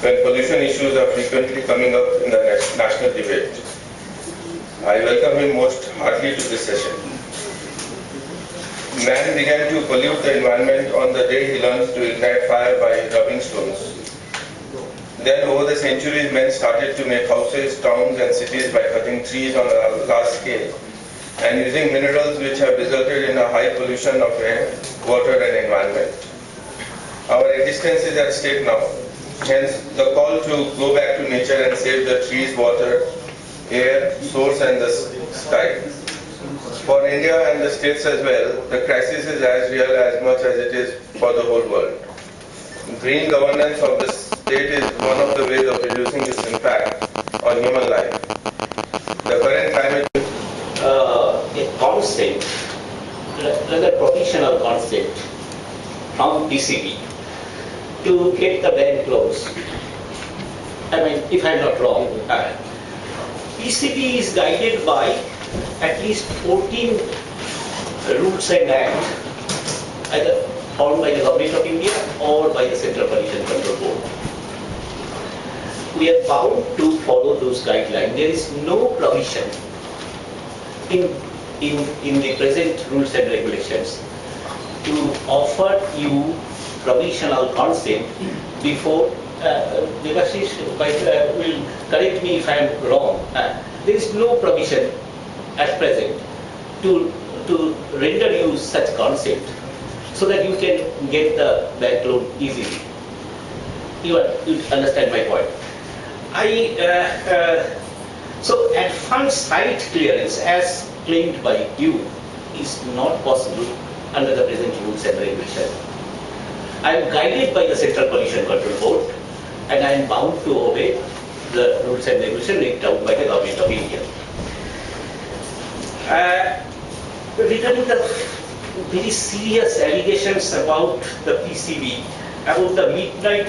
when pollution issues are frequently coming up in the national debate. I welcome him most heartily to this session. Man began to pollute the environment on the day he learned to ignite fire by rubbing stones. Then over the centuries, men started to make houses, towns and cities by cutting trees on a large scale and using minerals which have resulted in a high pollution of air, water and environment. Our existence is at stake now. Hence, the call to go back to nature and save the trees, water, air, source and the sky. For India and the states as well, the crisis is as real as much as it is for the whole world. Green governance of the state is one of the ways of reducing its impact on human life. The current climate a concept, rather provisional concept from PCB to get the ban closed. I mean, if I'm not wrong, PCB is guided by at least 14 rules and acts, either formed by the Government of India or by the Central Pollution Control Board. We are bound to follow those guidelines. There is no provision in the present rules and regulations to offer you provisional consent before Devashish will correct me if I am wrong. There is no provision at present to render you such consent so that you can get the backload easily. You understand my point. So advanced site clearance as claimed by you is not possible under the present rules and regulations. I am guided by the Central Pollution Control Board and I am bound to obey the rules and regulations laid out by the Government of India. Regarding the very serious allegations about the PCB, about the midnight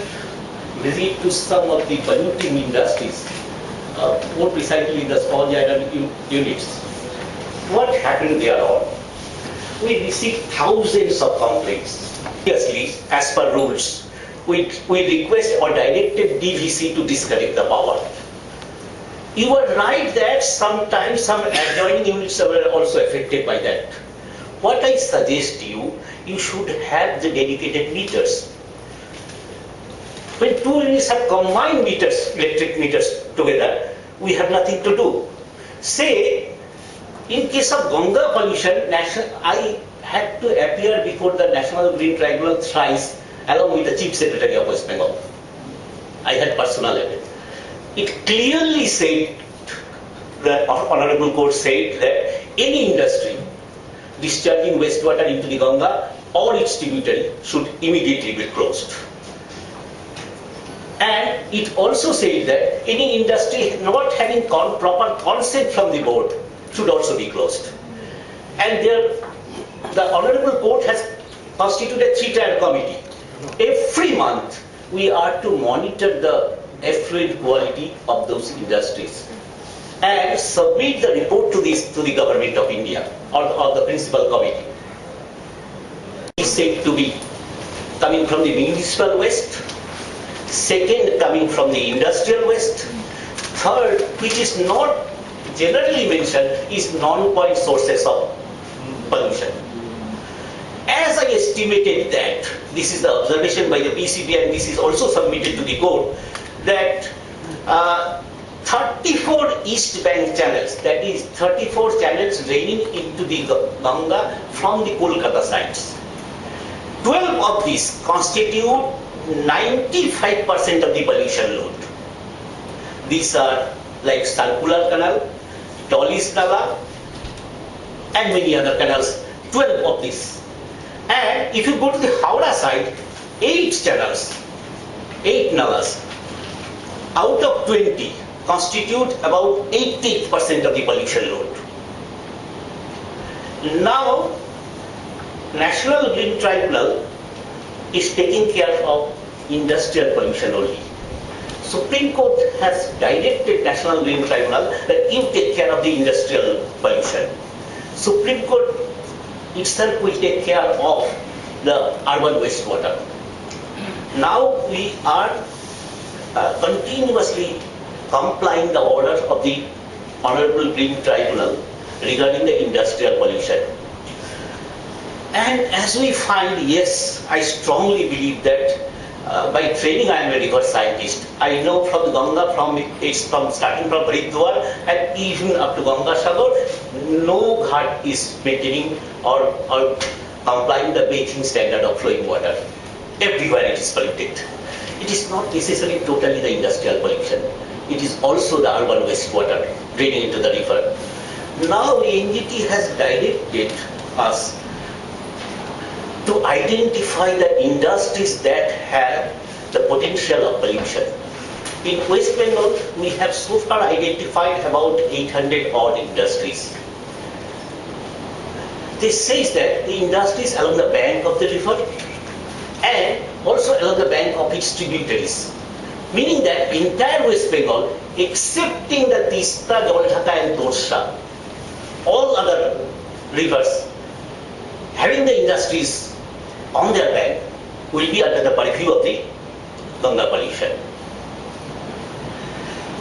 visit to some of the polluting industries, more precisely the sponge iron units. What happened there all? We received thousands of complaints. Obviously, as per rules, we request or directed DVC to disconnect the power. You are right that sometimes some adjoining units were also affected by that. What I suggest you should have the dedicated meters. When two units have combined meters, electric meters together, we have nothing to do. Say, in case of Ganga pollution, I had to appear before the National Green Tribunal thrice along with the Chief Secretary of West Bengal. I had personal evidence. It clearly said, the Honorable Court said that any industry discharging wastewater into the Ganga or its tributary should immediately be closed. And it also said that any industry not having proper consent from the board should also be closed. And the Honorable Court has constituted a three-tier committee. Every month we are to monitor the effluent quality of those industries and submit the report to the Government of India or the principal committee. It is said to be coming from the municipal waste, second coming from the industrial waste, third, which is not generally mentioned, is non-point sources of pollution. As I estimated that, this is the observation by the PCB and this is also submitted to the court, that 34 east bank channels, that is 34 channels draining into the Ganga from the Kolkata sites. 12 of these constitute 95% of the pollution load. These are like Circular Canal, Dolly's Nala and many other canals, 12 of these. And if you go to the Howrah side, 8 channels, 8 nalas out of 20 constitute about 80% of the pollution load. Now, National Green Tribunal is taking care of industrial pollution only. Supreme Court has directed National Green Tribunal that you take care of the industrial pollution. Supreme Court itself will take care of the urban wastewater. Now we are continuously complying the order of the Honorable Green Tribunal regarding the industrial pollution. And as we find, yes, I strongly believe that by training I am a river scientist. I know from Ganga, starting from Haridwar and even up to Ganga Sagar, no ghat is maintaining or complying the bathing standard of flowing water. Everywhere it is polluted. It is not necessarily totally the industrial pollution. It is also the urban wastewater draining into the river. Now NGT has directed us to identify the industries that have the potential of pollution. In West Bengal, we have so far identified about 800 odd industries. This says that the industries along the bank of the river and also along the bank of its tributaries. Meaning that entire West Bengal, excepting the Tista, Jaldhaka and Torsha, all other rivers having the industries on their bank will be under the purview of the Ganga pollution.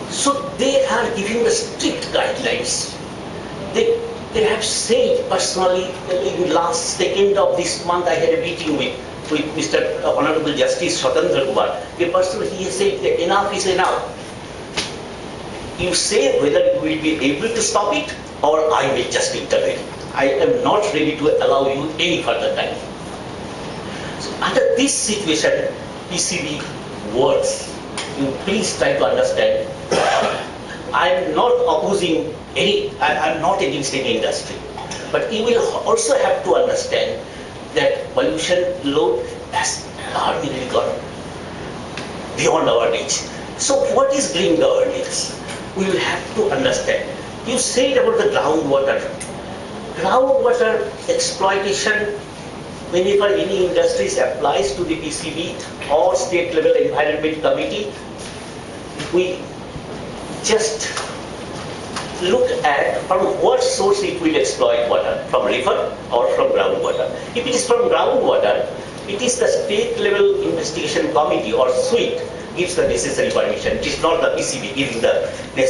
So they are giving the strict guidelines. They have said personally, in the last second of this month I had a meeting with Mr. Honorable Justice Swatandra Kumar. He said that enough is enough. You say whether you will be able to stop it or I will just intervene. I am not ready to allow you any further time. So under this situation, PCB works. You please try to understand. I am not opposing I am not against any industry. But you will also have to understand that pollution load has hardly gone beyond our reach. So what is green governance? We will have to understand. You said about the groundwater. Groundwater exploitation, whenever any industries applies to the PCB or state level environment committee, we just look at from what source it will exploit water, from river or from groundwater. If it is from groundwater, it is the state level investigation committee or SWIT gives the necessary permission. It is not the PCB giving the necessary